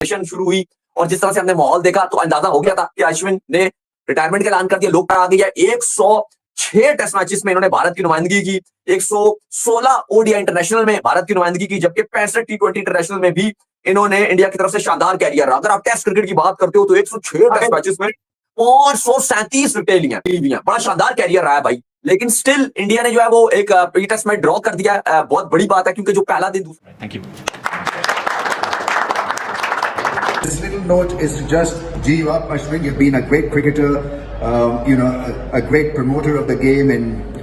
Session शुरू हुई और जिस तरह से हमने माहौल देखा तो अंदाजा हो गया था कि अश्विन ने रिटायरमेंट का ऐलान कर दिया। लोग आ गई है 106 टेस्ट मैचेस में इन्होंने भारत की नुमाइंदगी की, 116 ओडीआई इंटरनेशनल में भारत की नुमाइंदगी की, जबकि 65 टी20 इंटरनेशनल में भी इन्होंने इंडिया की तरफ से शानदार कैरियर रहा। अगर आप टेस्ट क्रिकेट की बात करते हो तो 106 टेस्ट मैचेस में 537 विकेटें ली हैं, बड़ा शानदार कैरियर रहा है भाई। लेकिन स्टिल इंडिया ने जो है वो एक प्री टेस्ट मैच ड्रॉ कर दिया। बहुत बड़ी बात है क्योंकि जो पहला दिन thank you. This little note is to just G you up, Ashwin. You've been a great cricketer, a great promoter of the game, and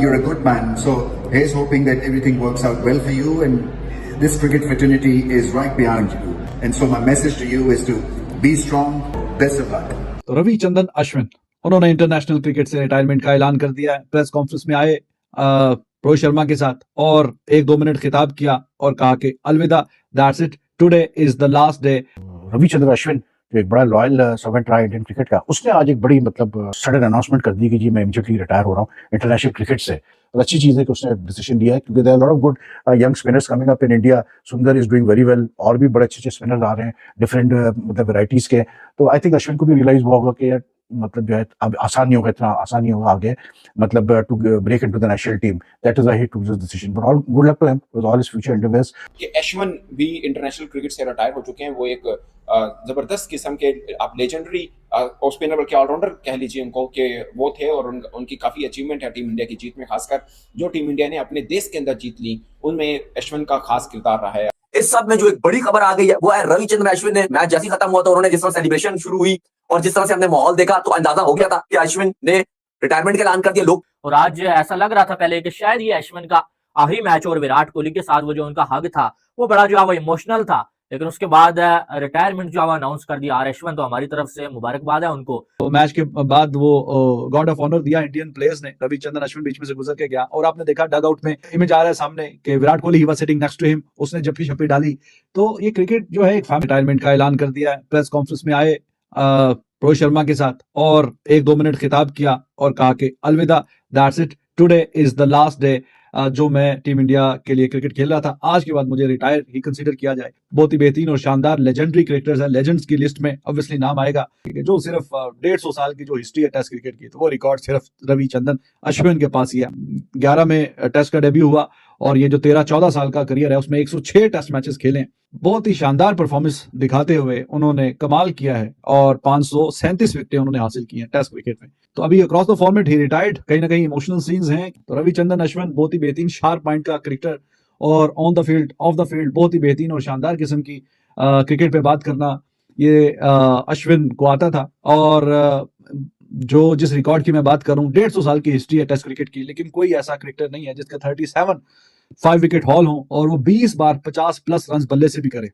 you're a good man. So here's hoping that everything works out well for you, and this cricket fraternity is right behind you. And so my message to you is to be strong. Best of luck. तो रविचंद्रन अश्विन उन्होंने international cricket से retirement का ऐलान कर दिया है। Press conference में आए रोहित शर्मा के साथ और 1-2 मिनट खिताब किया और कहा कि अलविदा, that's it, today is the last day. Ravichandran Ashwin जो एक बड़ा लॉयल सर्वेंट रहा इंडियन क्रिकेट का, उसने आज एक बड़ी सडन अनाउंसमेंट कर दी कि जी मैं इमीडिएटली रिटायर हो रहा हूँ इंटरनेशनल क्रिकेट से। और अच्छी चीज़ है कि उसने डिसीजन लिया है क्योंकि there are lot of good young spinners coming up in India. Sundar is doing very well और भी बड़े अच्छे स्पिनर्स आ रहे हैं डिफरेंट वैराइटीज के। तो आई थिंक अश्विन को भी रियलाइज हुआ होगा कि यार जो है अब आसान नहीं होगा, इतना आसान नहीं होगा आगे to break into the national team. That is why he took this decision, but all good luck to him with all his future endeavours. कि अश्विन भी इंटरनेशनल क्रिकेट से रिटायर हो चुके हैं। वो एक जबरदस्त किस्म के आप लेजेंडरी स्पिनर बल्कि ऑलराउंडर कह लीजिए उनको कि वो थे और उनकी काफी अचीवमेंट है टीम इंडिया की जीत में, खासकर जो टीम इंडिया ने अपने देश के अंदर जीत ली उनमें अश्विन का खास किरदार रहा है। इस सब में जो एक बड़ी खबर आ गई है वो है रविचंद्रन अश्विन ने मैच जैसे खत्म हुआ तो उन्होंने जिस तरह सेलिब्रेशन शुरू हुई और जिस तरह से हमने माहौल देखा तो अंदाजा हो गया था कि अश्विन ने रिटायरमेंट का ऐलान कर दिया। लोग और आज ऐसा लग रहा था पहले कि शायद ये अश्विन का आखिरी मैच और विराट कोहली के साथ वो जो उनका हग था वो बड़ा जो है वो इमोशनल था, लेकिन उसके बाद रिटायरमेंट जो है अनाउंस कर दिया आर अश्विन, तो हमारी तरफ से मुबारकबाद है उनको। तो मैच के बाद वो गॉड ऑफ ऑनर दिया इंडियन प्लेयर्स ने। रविचंद्रन अश्विन बीच में से गुजर के गया और आपने देखा डग आउट में इमेज आ रहा है सामने कि Virat Kohli he was sitting next to him, उसने जप्पी छप्पी डाली। तो ये क्रिकेट जो है एक रिटायरमेंट का ऐलान कर दिया है। प्रेस कॉन्फ्रेंस में आए रोहित शर्मा के साथ और 1-2 मिनट खिताब किया और कहा कि अलविदा, that's it, today is the last day. जो मैं टीम इंडिया के लिए क्रिकेट खेल रहा था, आज के बाद मुझे रिटायर ही कंसीडर किया जाए। बहुत ही बेहतरीन और शानदार लेजेंडरी क्रिकेटर्स है, लेजेंड्स की लिस्ट में ऑब्वियसली नाम आएगा। जो सिर्फ 150 साल की जो हिस्ट्री है टेस्ट क्रिकेट की, तो वो रिकॉर्ड सिर्फ रविचंद्रन अश्विन के पास ही है। 11 में टेस्ट का डेब्यू हुआ और ये जो 13-14 साल का करियर है उसमें 106 टेस्ट मैचेस खेले। बहुत ही शानदार परफॉर्मेंस दिखाते हुए उन्होंने कमाल किया है और 537 विकेटें उन्होंने हासिल की हैं टेस्ट क्रिकेट में। तो अभी across the format he retired. कहीं ना कहीं इमोशनल सीन्स हैं। तो रविचंद्रन अश्विन बहुत ही बेहतरीन शार्प माइंड का क्रिकेटर और on the field of the field बहुत ही बेहतरीन और शानदार किस्म की क्रिकेट पे बात करना ये अश्विन को आता था। और जो जिस रिकॉर्ड की मैं बात करूं, 150 साल की हिस्ट्री है टेस्ट क्रिकेट की, लेकिन कोई ऐसा क्रिकेटर नहीं है जिसका 37 5 विकेट हॉल हो और वो 20 बार 50+ रन बल्ले से भी करे।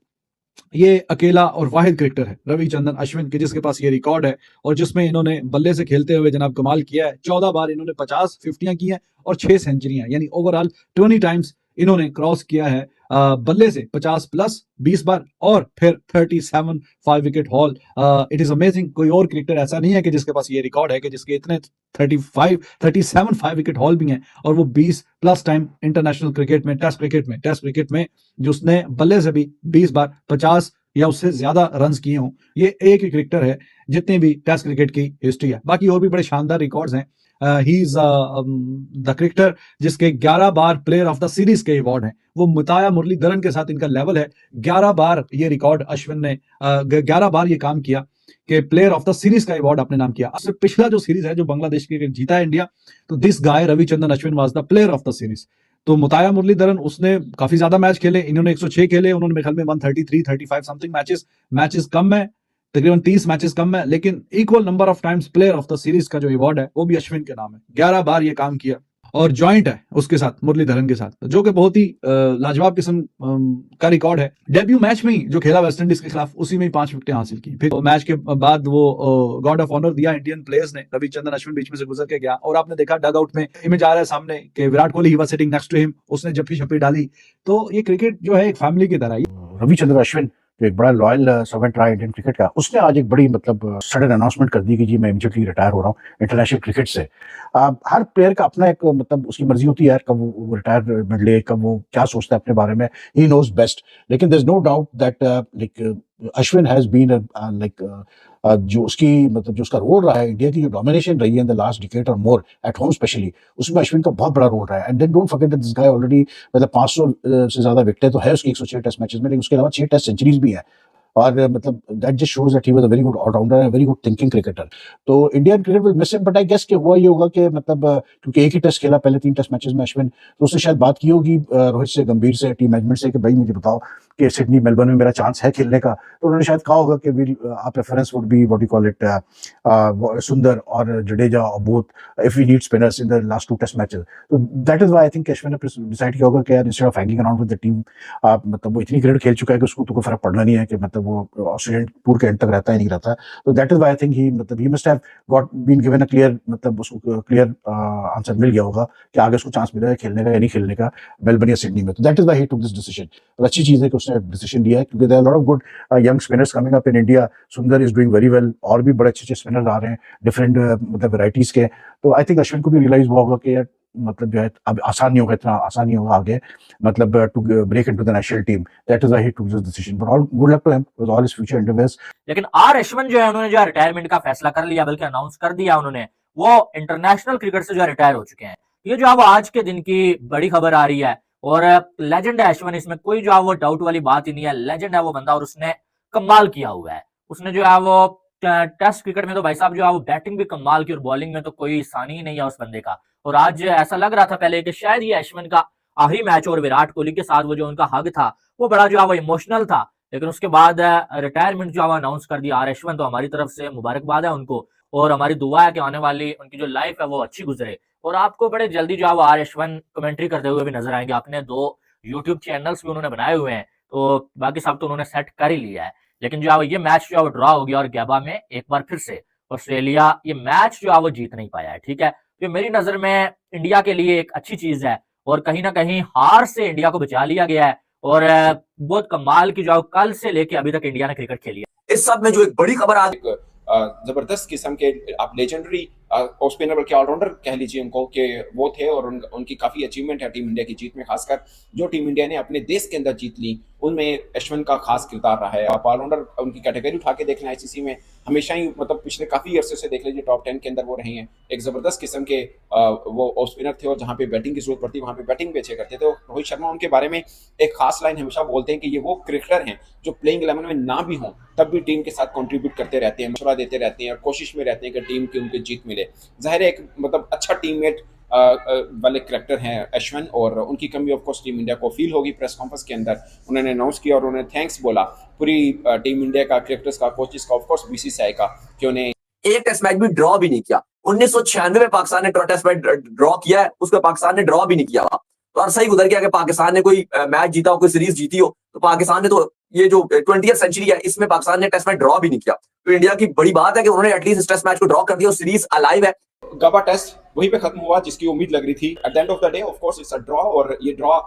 ये अकेला और वाहिद क्रिकेटर है रविचंद्रन अश्विन के जिसके पास ये रिकॉर्ड है और जिसमें इन्होंने बल्ले से खेलते हुए जनाब कमाल किया है। 14 बार इन्होंने 50 50 की हैं और 6 सेंचुरियां, यानी ओवरऑल 20 टाइम्स इन्होंने क्रॉस किया है बल्ले से 50+ 20 बार और फिर 37 5 wicket haul. It is amazing. कोई और क्रिकेटर ऐसा नहीं है कि जिसके पास ये रिकॉर्ड है कि जिसके इतने 37 5 विकेट हॉल भी हैं और वो 20+ टाइम इंटरनेशनल क्रिकेट में टेस्ट क्रिकेट में जो उसने बल्ले से भी 20 बार 50 या उससे ज्यादा रन्स किए हों। ये एक ही क्रिकेटर है जितने भी टेस्ट क्रिकेट की हिस्ट्री है। बाकी और भी बड़े शानदार रिकॉर्ड्स हैं। ही इज द क्रिकेटर जिसके 11 बार प्लेयर ऑफ द सीरीज के अवार्ड हैं। वो मुताया मुरलीधरन के साथ इनका लेवल है। 11 बार ये रिकॉर्ड अश्विन ने 11 बार ये काम किया कि प्लेयर ऑफ द सीरीज का अवार्ड अपने नाम किया। उससे पिछला जो सीरीज है जो बांग्लादेश के जीता है इंडिया, तो this guy Ravichandran Ashwin was the player of the series. तो मुताया मुरलीधरन उसने काफी ज्यादा मैच खेले, इन्होंने 106 खेले, उन्होंने मेरे ख्याल में 133 35 समथिंग मैचेस कम है, तकरीबन 30 मैचेस कम है, लेकिन equal number of times player of the series का जो अवार्ड है वो भी अश्विन के नाम है। 11 बार ये काम किया और जॉइंट है उसके साथ मुरलीधरन के साथ, जो कि बहुत ही लाजवाब किस्म का रिकॉर्ड है। डेब्यू मैच में ही जो खेला वेस्ट इंडीज के खिलाफ उसी में ही 5 विकेटें हासिल की। फिर मैच के बाद वो गॉड ऑफ ऑनर दिया इंडियन प्लेयर्स ने। रविचंद्रन अश्विन बीच में से गुजर के गया और आपने देखा डग आउट में इमेज आ रहा है सामने कि Virat Kohli he was sitting next to him, उसने जप्पी छप्पी डाली। तो ये क्रिकेट जो है एक फैमिली की तरह है। रविचंद्रन अश्विन जो एक बड़ा लॉयल सर्वेंट रहा इंडियन क्रिकेट का, उसने आज एक बड़ी सडन अनाउंसमेंट कर दी कि जी मैं इमीडिएटली रिटायर हो रहा हूँ इंटरनेशनल क्रिकेट से। हर प्लेयर का अपना एक उसकी मर्जी होती है यार, कब वो रिटायरमेंट ले, कब वो क्या सोचता है अपने बारे में, ही नोज बेस्ट। लेकिन there is no doubt that Ashwin has been like जो उसकी मतलब जो उसका रोल रहा है, इंडिया की जो डोमिनेशन रही है इन द लास्ट डिकेड और मोर एट होम स्पेशली, उसमें अश्विन का बहुत बड़ा रोल रहा है। And then don't forget that this guy already मतलब 500 से ज्यादा विकेटें तो है उसकी 106 टेस्ट मैचेस में, लेकिन उसके अलावा 6 टेस्ट सेंचुरीज भी है। और मतलब that just shows that he was a very good all-rounder and very good thinking cricketer. तो Indian cricket will miss him, but I guess कि हुआ ये होगा कि मतलब क्योंकि एक ही टेस्ट खेला पहले 3 टेस्ट मैचेस में अश्विन, तो उससे शायद बात की होगी रोहित से, गंभीर से, टीम मैनेजमेंट से कि भाई मुझे बताओ कि सिडनी मेलबर्न में मेरा चांस है खेलने का। तो उन्होंने शायद कहा होगा कि will our preference would be what you call it Sundar और जडेजा और both if we need spinners in the last 2 test matches. तो that is why I think Ashwin ने डिसाइड किया होगा कि यार instead of hanging around with the team, मतलब वो इतनी क्रिकेट खेल चुका है कि उसको तो कोई फर्क पड़ना नहीं है कि मतलब वो ऑस्ट्रेलियन टूर के एंड तक रहता है नहीं रहता। तो that is why I think he मतलब he must have got been given a clear, मतलब उसको क्लियर आंसर मिल गया होगा कि आगे उसको चांस मिलेगा खेलने का या नहीं खेलने का मेलबर्न या सिडनी में। तो that is why he took this decision. और अच्छी चीज है कि उसने डिसीजन लिया है, क्योंकि there are lot of good young spinners coming up in India. Sundar is doing very well, और भी बड़े अच्छे स्पिनर्स आ रहे हैं डिफरेंट मतलब वैरायटीज के। तो आई थिंक अश्विन को भी रियलाइज हुआ होगा कि यार मतलब जो है अब आसान नहीं होगा, इतना आसान नहीं होगा आगे मतलब to break into the national team. That is why he took this decision, but all good luck to him with all his future endeavours. लेकिन आर अश्विन जो है उन्होंने जो रिटायरमेंट का फैसला कर लिया, बल्कि अनाउंस कर दिया उन्होंने, वो इंटरनेशनल क्रिकेट से जो रिटायर हो चुके हैं। ये जो अब आज के दिन की बड़ी खबर आ रही है, और लेजेंड है अश्विन, इसमें कोई जो है वो डाउट वाली बात ही नहीं है। लेजेंड है वो बंदा, और उसने कमाल किया हुआ है। उसने जो है वो टेस्ट क्रिकेट में तो भाई साहब जो है वो बैटिंग भी कमाल की, और बॉलिंग में तो कोई सानी ही नहीं है उस बंदे का। और आज ऐसा लग रहा था पहले कि शायद ये अश्विन का आखिरी मैच, और विराट कोहली के साथ वो जो उनका हग था वो बड़ा जो है वो इमोशनल था। लेकिन उसके बाद रिटायरमेंट जो है अनाउंस कर दिया आर अश्विन, तो हमारी तरफ से मुबारकबाद है उनको, और हमारी दुआ है कि आने वाली उनकी जो लाइफ है वो अच्छी गुजरे। और आपको बड़े जल्दी जो है वो आर अश्विन कमेंट्री करते हुए भी नजर आएंगे। अपने 2 यूट्यूब चैनल्स भी उन्होंने बनाए हुए हैं, तो बाकी सब तो उन्होंने सेट कर ही लिया है। लेकिन जो है ये मैच जो है वो ड्रॉ हो गया, और गैबा में एक बार फिर से ऑस्ट्रेलिया ये मैच जो है वो जीत नहीं पाया है। ठीक है, तो मेरी नजर में इंडिया के लिए एक अच्छी चीज है, और कहीं ना कहीं हार से इंडिया को बचा लिया गया है। और बहुत कमाल की जो कल से लेके अभी तक इंडिया ने क्रिकेट खेली है। इस सब में जो एक बड़ी खबर आ एक जबरदस्त किस्म के आप लेजेंडरी स्पिनर बल्कि ऑलराउंडर कह लीजिए उनको, कि वो थे, और उनकी काफ़ी अचीवमेंट है टीम इंडिया की जीत में। खासकर जो टीम इंडिया ने अपने देश के अंदर जीत ली, उनमें अश्विन का खास किरदार रहा है। आप ऑलराउंडर उनकी कैटेगरी उठा के देख लें, आईसीसी में हमेशा ही मतलब पिछले काफ़ी अरसे से देख लीजिए टॉप 10 के अंदर वो रहे हैं। एक ज़बरदस्त किस्म के वो स्पिनर थे, और जहाँ पे बैटिंग की जरूरत पड़ती वहाँ पे बैटिंग भी अच्छे करते थे। रोहित शर्मा उनके बारे में एक खास लाइन हमेशा बोलते हैं कि ये वो क्रिकेटर हैं जो प्लेइंग 11 में ना भी हों तब भी टीम के साथ कंट्रीब्यूट करते रहते हैं, मशवरा देते रहते हैं, और कोशिश में रहते हैं कि टीम की उनकी जीत मिले। जाहिर है एक मतलब अच्छा टीममेट वाले करैक्टर हैं अश्विन, और उनकी कमी ऑफ कोर्स टीम इंडिया को फील होगी। प्रेस कॉन्फ्रेंस के अंदर उन्होंने अनाउंस किया, और उन्होंने थैंक्स बोला पूरी टीम इंडिया का, क्रिकेटर्स का, कोचेस का, ऑफ कोर्स बीसीसीआई का, कि उन्हें एक टेस्ट मैच भी ड्रॉ भी नहीं किया। 1996 में पाकिस्तान ने टेस्ट मैच ड्रॉ किया है, उसको पाकिस्तान ने ड्रॉ भी नहीं किया। तो अरसा ही गुजर गया कि पाकिस्तान ने कोई मैच जीता हो, कोई सीरीज जीती हो। तो पाकिस्तान ने तो ये जो 20th सेंचुरी है, इसमें पाकिस्तान ने टेस्ट मैच ड्रॉ भी नहीं किया। तो इंडिया की बड़ी बात है कि उन्होंने एटलीस्ट इस टेस्ट मैच को ड्रॉ कर दिया, और सीरीज अलाइव है। गबा टेस्ट वहीं पे खत्म हुआ जिसकी उम्मीद लग रही थी। At the end of the day of course it's a draw, और ये ड्रॉ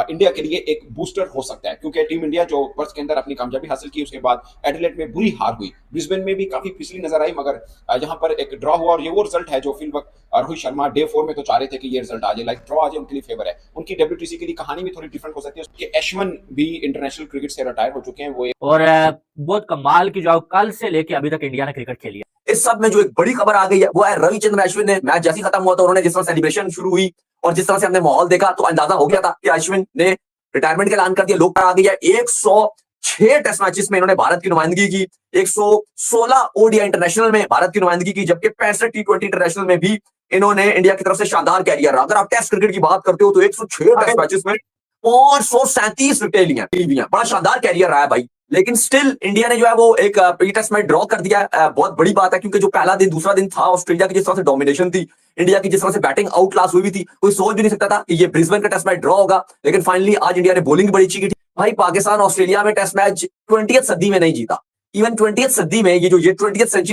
इंडिया के लिए एक बूस्टर हो सकता है, क्योंकि टीम इंडिया जो वर्ष के अंदर अपनी कामयाबी हासिल की, उसके बाद एडिलेड में बुरी हार हुई, ब्रिस्बेन में भी काफी फिसली नजर आई, मगर यहाँ पर एक ड्रॉ हुआ, और ये वो रिजल्ट है जो field work Rohit Sharma day 4 में तो चाह रहे थे कि ये रिजल्ट आ जाए, लाइक ड्रॉ आ जाए, उनके लिए फेवर है। उनकी WTC के लिए कहानी भी थोड़ी डिफरेंट हो सकती है, कि अश्विन भी इंटरनेशनल क्रिकेट से रिटायर हो चुके हैं। वो और बहुत कमाल की जो कल से लेके अभी तक इंडिया ने क्रिकेट खेली है। इस सब में जो एक बड़ी खबर आ गई है वो है रविचंद्रन अश्विन ने, मैच जैसे खत्म हुआ तो उन्होंने जिस तरह सेलिब्रेशन शुरू हुई और जिस तरह से हमने माहौल देखा, तो अंदाजा हो गया था कि अश्विन ने रिटायरमेंट का ऐलान कर दिया। लोग आ गई है 106 टेस्ट मैचेस में इन्होंने भारत की नुमाइंदगी की, 116 ओडीआई इंटरनेशनल में भारत की नुमाइंदगी की, जबकि 65 T20 इंटरनेशनल में भी इन्होंने इंडिया की तरफ से शानदार कैरियर रहा। अगर आप टेस्ट क्रिकेट की बात करते हो तो 106 टेस्ट मैचेस में 537 विकेटें ली हैं, बड़ा शानदार कैरियर रहा है भाई। लेकिन स्टिल इंडिया ने जो है वो एक प्री टेस्ट मैच ड्रॉ कर दिया है। बहुत बड़ी बात है, क्योंकि जो पहला दिन दूसरा दिन था, ऑस्ट्रेलिया की जिस तरह से डोमिनेशन थी, इंडिया की जिस तरह से बैटिंग आउट क्लास हुई भी थी, कोई सोच भी नहीं सकता था कि ये ब्रिस्बेन का टेस्ट मैच ड्रॉ होगा। लेकिन फाइनली आज इंडिया ने बॉलिंग बड़ी अच्छी की थी भाई। पाकिस्तान ऑस्ट्रेलिया में टेस्ट मैच 20th सदी में नहीं जीता। इवन 20th सदी में ये 20th सेंचुरी